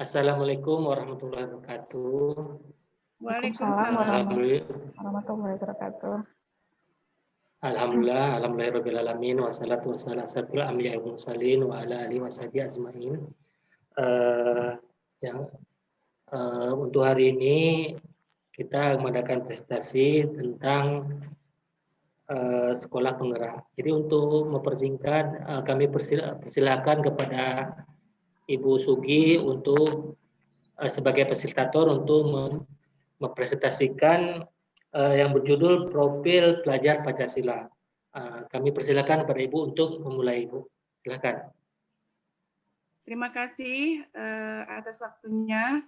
Assalamualaikum warahmatullahi wabarakatuh. Waalaikumsalam warahmatullahi wabarakatuh. Alhamdulillahirabbil wassalatu wassalamu ala asyrofil anbiya'i wal mursalin wa ala alihi washabihi ajmain. Untuk hari ini kita mengadakan presentasi tentang sekolah penggerak. Jadi untuk mempersingkat, kami persilakan kepada Ibu Sugi untuk sebagai fasilitator untuk mempresentasikan yang berjudul Profil Pelajar Pancasila. Kami persilakan kepada Ibu untuk memulai, Ibu. Silakan. Terima kasih atas waktunya.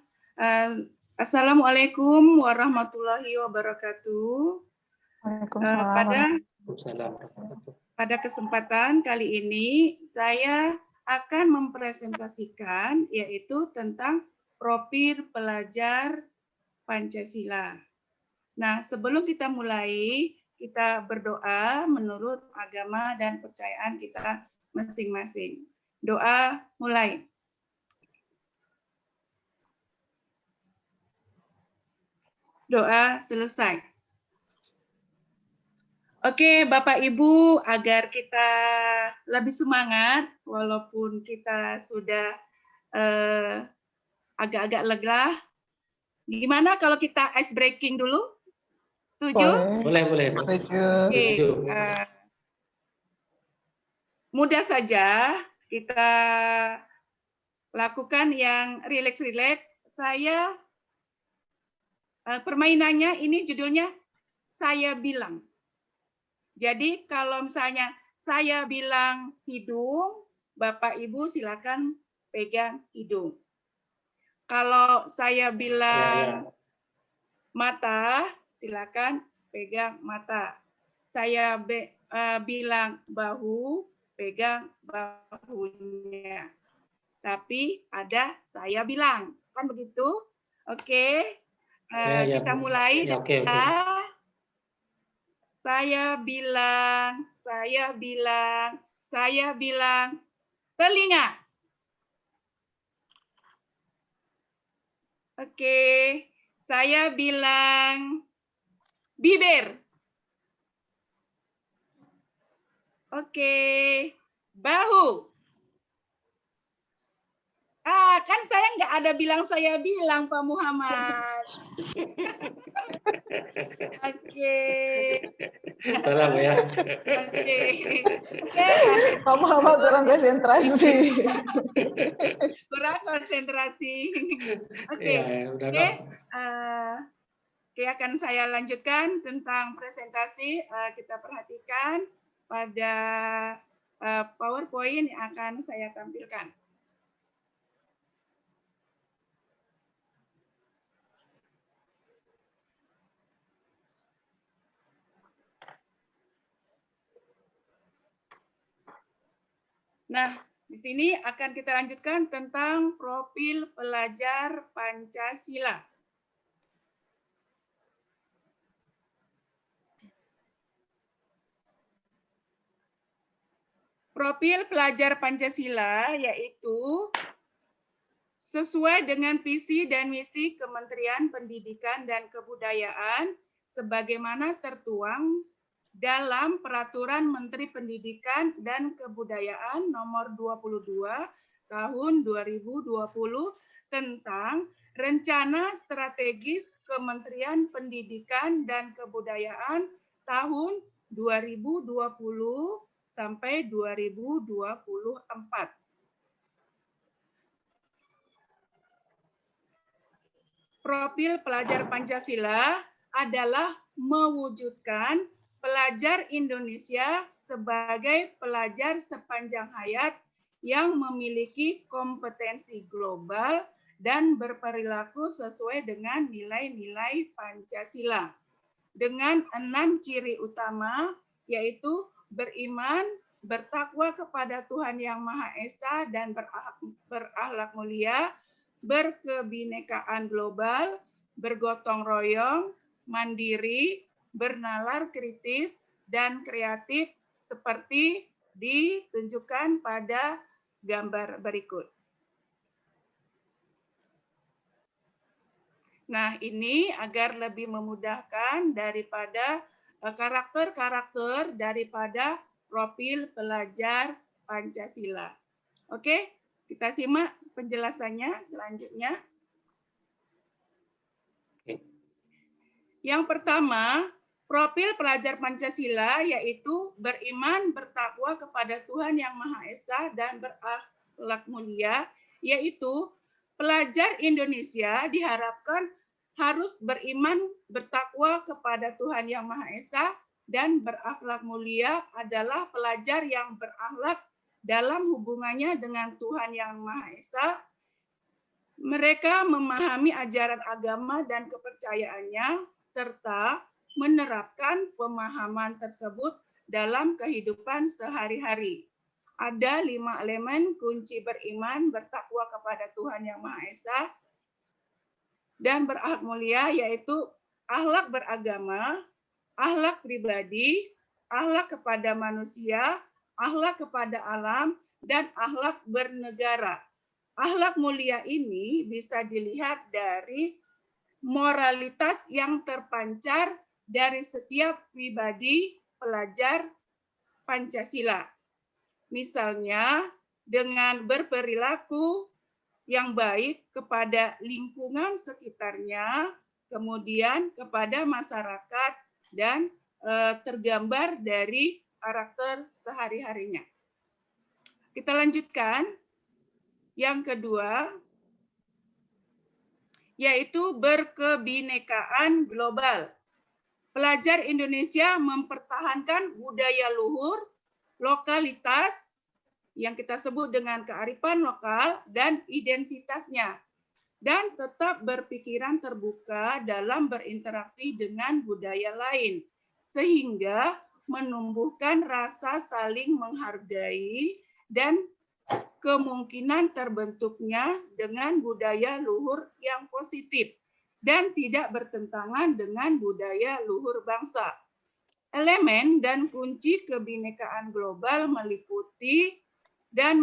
Assalamualaikum warahmatullahi wabarakatuh. Pada kesempatan kali ini saya akan mempresentasikan yaitu tentang profil pelajar Pancasila. Nah, sebelum kita mulai, kita berdoa menurut agama dan kepercayaan kita masing-masing. Doa mulai. Doa selesai. Oke, Bapak Ibu, agar kita lebih semangat, walaupun kita sudah agak-agak lega, gimana kalau kita ice breaking dulu? Setuju? Boleh. Setuju. Oke, mudah saja kita lakukan yang rileks-rileks. Saya permainannya ini judulnya Saya Bilang. Jadi kalau misalnya saya bilang hidung, Bapak Ibu silakan pegang hidung. Kalau saya bilang mata, silakan pegang mata. Saya bilang bahu, pegang bahunya. Tapi ada saya bilang, kan begitu? Oke, kita mulai. Oke. Saya bilang telinga. Oke, saya bilang bibir. Oke, bahu. Kan saya nggak ada bilang saya bilang, Pak Muhammad. Oke. Salam ya. Oke. Pak Muhammad kurang konsentrasi. Oke. Oke, akan saya lanjutkan tentang presentasi. Kita perhatikan pada PowerPoint yang akan saya tampilkan. Nah, di sini akan kita lanjutkan tentang profil pelajar Pancasila. Profil pelajar Pancasila yaitu sesuai dengan visi dan misi Kementerian Pendidikan dan Kebudayaan sebagaimana tertuang dalam Peraturan Menteri Pendidikan dan Kebudayaan Nomor 22 Tahun 2020 tentang Rencana Strategis Kementerian Pendidikan dan Kebudayaan tahun 2020 sampai 2024. Profil pelajar Pancasila adalah mewujudkan pelajar Indonesia sebagai pelajar sepanjang hayat yang memiliki kompetensi global dan berperilaku sesuai dengan nilai-nilai Pancasila. Dengan 6 ciri utama, yaitu beriman, bertakwa kepada Tuhan Yang Maha Esa dan berakhlak mulia, berkebinekaan global, bergotong royong, mandiri, bernalar kritis, dan kreatif seperti ditunjukkan pada gambar berikut. Nah, ini agar lebih memudahkan daripada karakter-karakter daripada profil pelajar Pancasila. Oke, kita simak penjelasannya selanjutnya. Yang pertama, profil pelajar Pancasila yaitu beriman, bertakwa kepada Tuhan Yang Maha Esa dan berakhlak mulia, yaitu pelajar Indonesia diharapkan harus beriman, bertakwa kepada Tuhan Yang Maha Esa dan berakhlak mulia adalah pelajar yang berakhlak dalam hubungannya dengan Tuhan Yang Maha Esa. Mereka memahami ajaran agama dan kepercayaannya serta menerapkan pemahaman tersebut dalam kehidupan sehari-hari. Ada 5 elemen kunci beriman, bertakwa kepada Tuhan Yang Maha Esa, dan berakhlak mulia, yaitu akhlak beragama, akhlak pribadi, akhlak kepada manusia, akhlak kepada alam, dan akhlak bernegara. Akhlak mulia ini bisa dilihat dari moralitas yang terpancar dari setiap pribadi pelajar Pancasila. Misalnya, dengan berperilaku yang baik kepada lingkungan sekitarnya, kemudian kepada masyarakat, dan tergambar dari karakter sehari-harinya. Kita lanjutkan. Yang kedua, yaitu berkebinekaan global. Pelajar Indonesia mempertahankan budaya luhur, lokalitas, yang kita sebut dengan kearifan lokal, dan identitasnya, dan tetap berpikiran terbuka dalam berinteraksi dengan budaya lain, sehingga menumbuhkan rasa saling menghargai dan kemungkinan terbentuknya dengan budaya luhur yang positif dan tidak bertentangan dengan budaya luhur bangsa. Elemen dan kunci kebinekaan global meliputi dan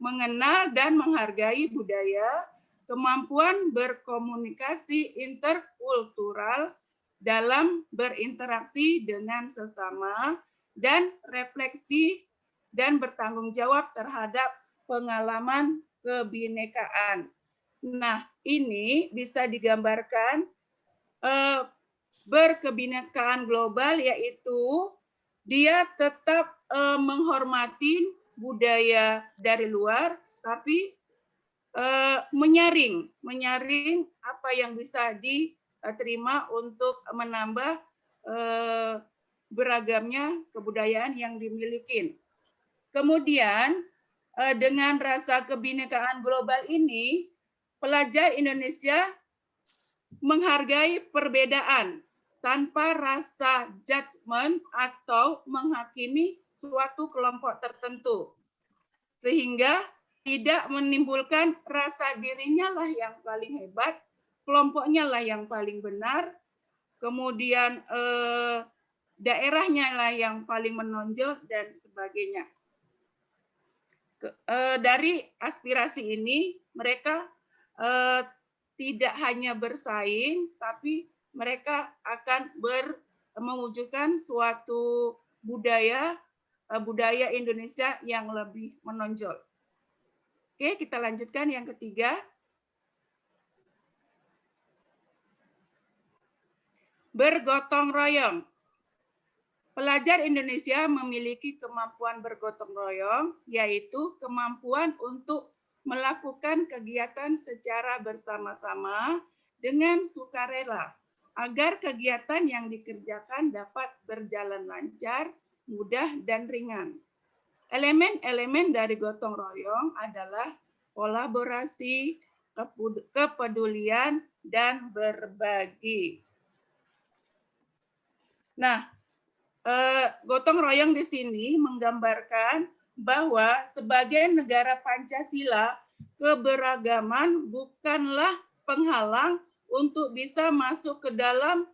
mengenal dan menghargai budaya, kemampuan berkomunikasi interkultural dalam berinteraksi dengan sesama, dan refleksi dan bertanggung jawab terhadap pengalaman kebinekaan. Nah, ini bisa digambarkan berkebinekaan global, yaitu dia tetap menghormati budaya dari luar, tapi menyaring apa yang bisa diterima untuk menambah beragamnya kebudayaan yang dimiliki. Kemudian dengan rasa kebinekaan global ini, pelajar Indonesia menghargai perbedaan tanpa rasa judgement atau menghakimi suatu kelompok tertentu, sehingga tidak menimbulkan rasa dirinya lah yang paling hebat, kelompoknya lah yang paling benar, kemudian daerahnya lah yang paling menonjol, dan sebagainya. Dari aspirasi ini, mereka tidak hanya bersaing, tapi mereka akan mewujudkan suatu budaya Indonesia yang lebih menonjol. Oke, kita lanjutkan yang ketiga. Bergotong royong. Pelajar Indonesia memiliki kemampuan bergotong royong, yaitu kemampuan untuk melakukan kegiatan secara bersama-sama dengan sukarela, agar kegiatan yang dikerjakan dapat berjalan lancar, mudah, dan ringan. Elemen-elemen dari gotong royong adalah kolaborasi, kepedulian, dan berbagi. Nah, gotong royong di sini menggambarkan bahwa sebagai negara Pancasila, keberagaman bukanlah penghalang untuk bisa masuk ke dalam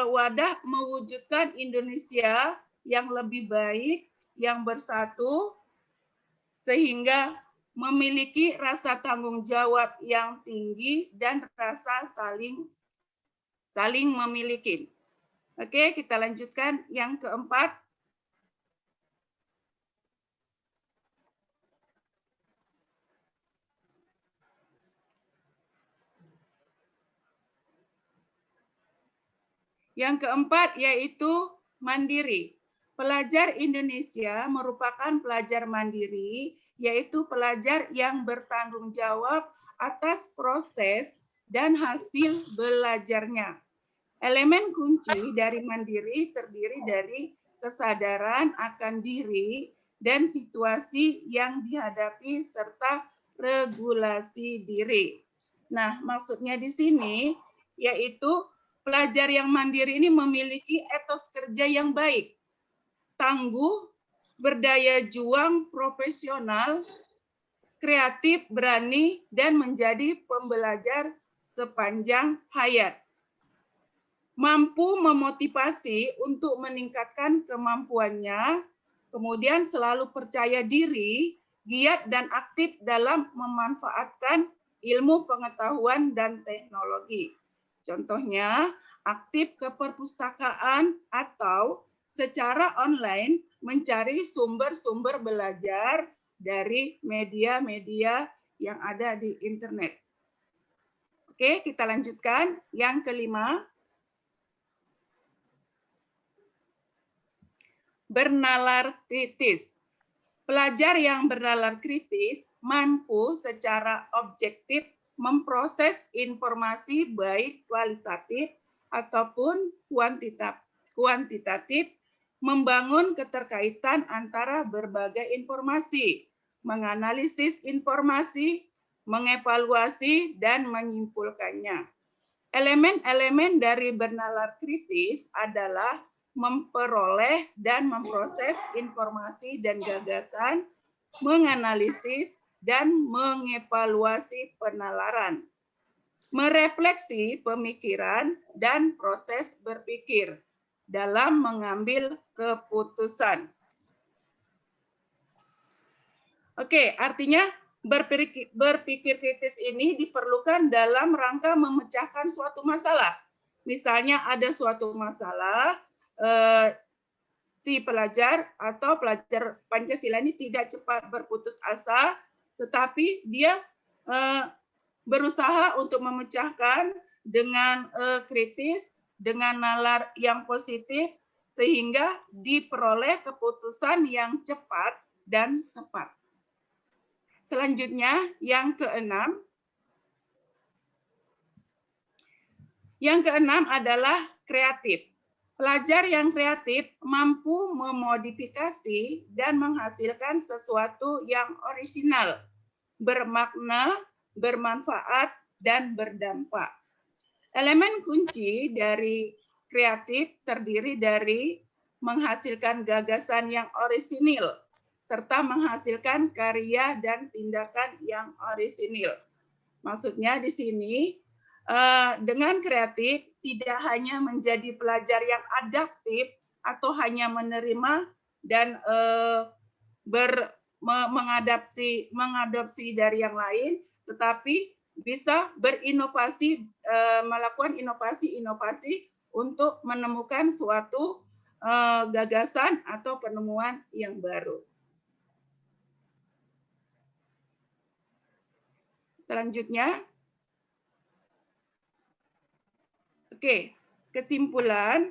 wadah mewujudkan Indonesia yang lebih baik, yang bersatu, sehingga memiliki rasa tanggung jawab yang tinggi dan rasa saling memiliki. Oke, kita lanjutkan yang keempat. Yang keempat yaitu mandiri. Pelajar Indonesia merupakan pelajar mandiri, yaitu pelajar yang bertanggung jawab atas proses dan hasil belajarnya. Elemen kunci dari mandiri terdiri dari kesadaran akan diri dan situasi yang dihadapi serta regulasi diri. Nah, maksudnya di sini yaitu pelajar yang mandiri ini memiliki etos kerja yang baik, tangguh, berdaya juang, profesional, kreatif, berani, dan menjadi pembelajar sepanjang hayat. Mampu memotivasi untuk meningkatkan kemampuannya, kemudian selalu percaya diri, giat dan aktif dalam memanfaatkan ilmu pengetahuan dan teknologi. Contohnya, aktif ke perpustakaan atau secara online mencari sumber-sumber belajar dari media-media yang ada di internet. Oke, kita lanjutkan. Yang kelima, bernalar kritis. Pelajar yang bernalar kritis mampu secara objektif memproses informasi baik kualitatif ataupun kuantitatif, membangun keterkaitan antara berbagai informasi, menganalisis informasi, mengevaluasi, dan menyimpulkannya. Elemen-elemen dari bernalar kritis adalah memperoleh dan memproses informasi dan gagasan, menganalisis, dan mengevaluasi penalaran, merefleksi pemikiran dan proses berpikir dalam mengambil keputusan. Oke, artinya berpikir kritis ini diperlukan dalam rangka memecahkan suatu masalah. Misalnya ada suatu masalah, si pelajar atau pelajar Pancasila ini tidak cepat berputus asa, tetapi dia berusaha untuk memecahkan dengan kritis, dengan nalar yang positif, sehingga diperoleh keputusan yang cepat dan tepat. Selanjutnya, yang keenam. Yang keenam adalah kreatif. Pelajar yang kreatif mampu memodifikasi dan menghasilkan sesuatu yang orisinal, bermakna, bermanfaat, dan berdampak. Elemen kunci dari kreatif terdiri dari menghasilkan gagasan yang orisinil, serta menghasilkan karya dan tindakan yang orisinil. Maksudnya di sini, dengan kreatif tidak hanya menjadi pelajar yang adaptif atau hanya menerima dan mengadopsi dari yang lain, tetapi bisa berinovasi, melakukan inovasi-inovasi untuk menemukan suatu gagasan atau penemuan yang baru. Selanjutnya, oke, kesimpulan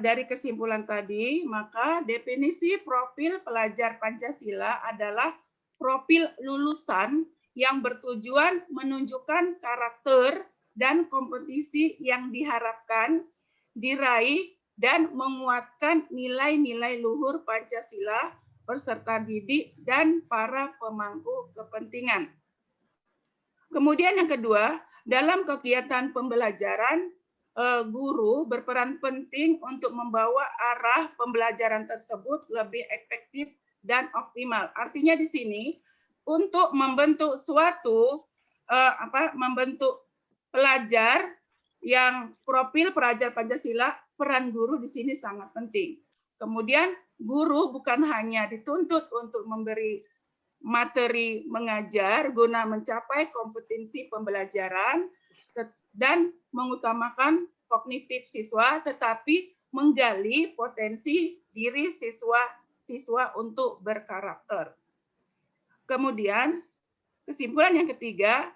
dari kesimpulan tadi, maka definisi profil pelajar Pancasila adalah profil lulusan yang bertujuan menunjukkan karakter dan kompetisi yang diharapkan, diraih, dan menguatkan nilai-nilai luhur Pancasila, peserta didik, dan para pemangku kepentingan. Kemudian yang kedua, dalam kegiatan pembelajaran, guru berperan penting untuk membawa arah pembelajaran tersebut lebih efektif dan optimal. Artinya di sini untuk membentuk suatu membentuk pelajar yang profil pelajar Pancasila, peran guru di sini sangat penting. Kemudian guru bukan hanya dituntut untuk memberi materi mengajar guna mencapai kompetensi pembelajaran dan mengutamakan kognitif siswa, tetapi menggali potensi diri siswa untuk berkarakter. Kemudian, kesimpulan yang ketiga,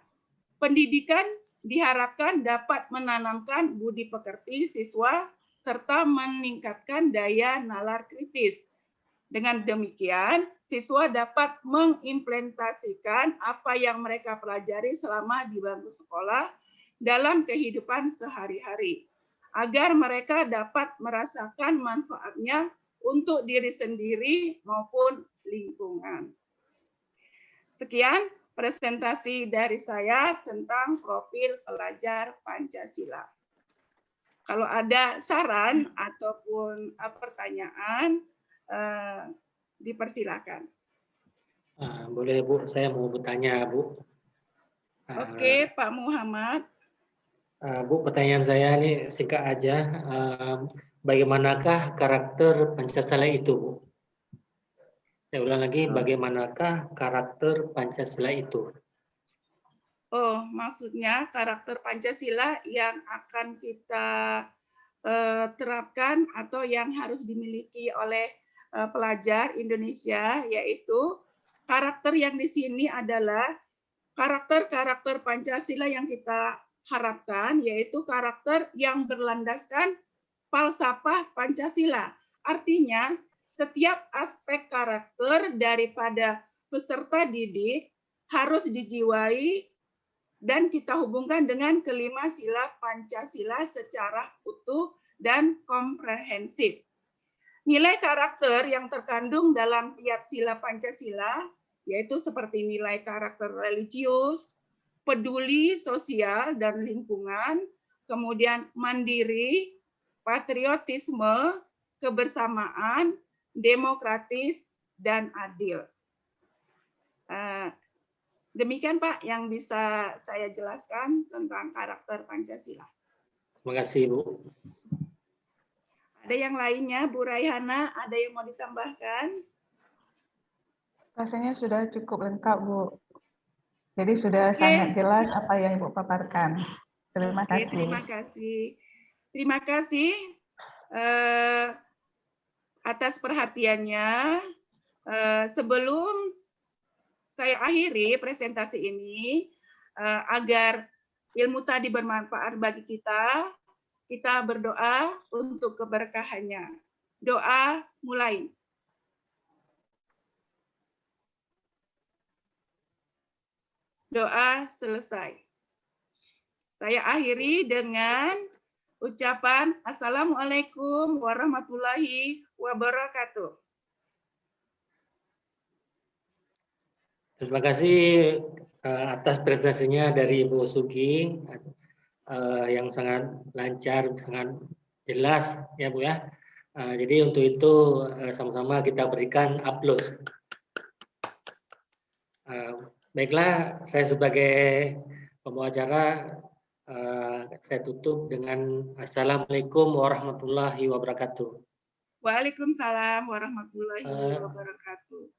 pendidikan diharapkan dapat menanamkan budi pekerti siswa serta meningkatkan daya nalar kritis. Dengan demikian, siswa dapat mengimplementasikan apa yang mereka pelajari selama di bangku sekolah dalam kehidupan sehari-hari, agar mereka dapat merasakan manfaatnya untuk diri sendiri maupun lingkungan. Sekian presentasi dari saya tentang profil pelajar Pancasila. Kalau ada saran ataupun pertanyaan, dipersilakan. Boleh Bu, saya mau bertanya Bu. Oke, Pak Muhammad. Bu, pertanyaan saya ini singkat aja. Bagaimanakah karakter Pancasila itu, Bu? Saya ulang lagi, bagaimanakah karakter Pancasila itu? Oh, maksudnya karakter Pancasila yang akan kita terapkan atau yang harus dimiliki oleh pelajar Indonesia, yaitu karakter yang di sini adalah karakter-karakter Pancasila yang kita harapkan, yaitu karakter yang berlandaskan falsafah Pancasila. Artinya, setiap aspek karakter daripada peserta didik harus dijiwai dan kita hubungkan dengan kelima sila Pancasila secara utuh dan komprehensif. Nilai karakter yang terkandung dalam tiap sila Pancasila yaitu seperti nilai karakter religius, peduli sosial dan lingkungan, kemudian mandiri, patriotisme, kebersamaan, demokratis, dan adil. Demikian Pak yang bisa saya jelaskan tentang karakter Pancasila. Terima kasih Bu. Ada yang lainnya, Bu Raihana, ada yang mau ditambahkan? Rasanya sudah cukup lengkap, Bu. Jadi sudah sangat jelas apa yang Ibu paparkan. Terima kasih. Terima kasih. Terima kasih atas perhatiannya. Sebelum saya akhiri presentasi ini, agar ilmu tadi bermanfaat bagi kita, kita berdoa untuk keberkahannya. Doa mulai. Doa selesai. Saya akhiri dengan ucapan Assalamualaikum warahmatullahi wabarakatuh. Terima kasih atas presentasinya dari Ibu Sugi yang sangat lancar, sangat jelas ya Bu ya. Jadi untuk itu sama-sama kita berikan aplaus. Baiklah, saya sebagai pembawa acara saya tutup dengan Assalamualaikum warahmatullahi wabarakatuh. Waalaikumsalam warahmatullahi wabarakatuh.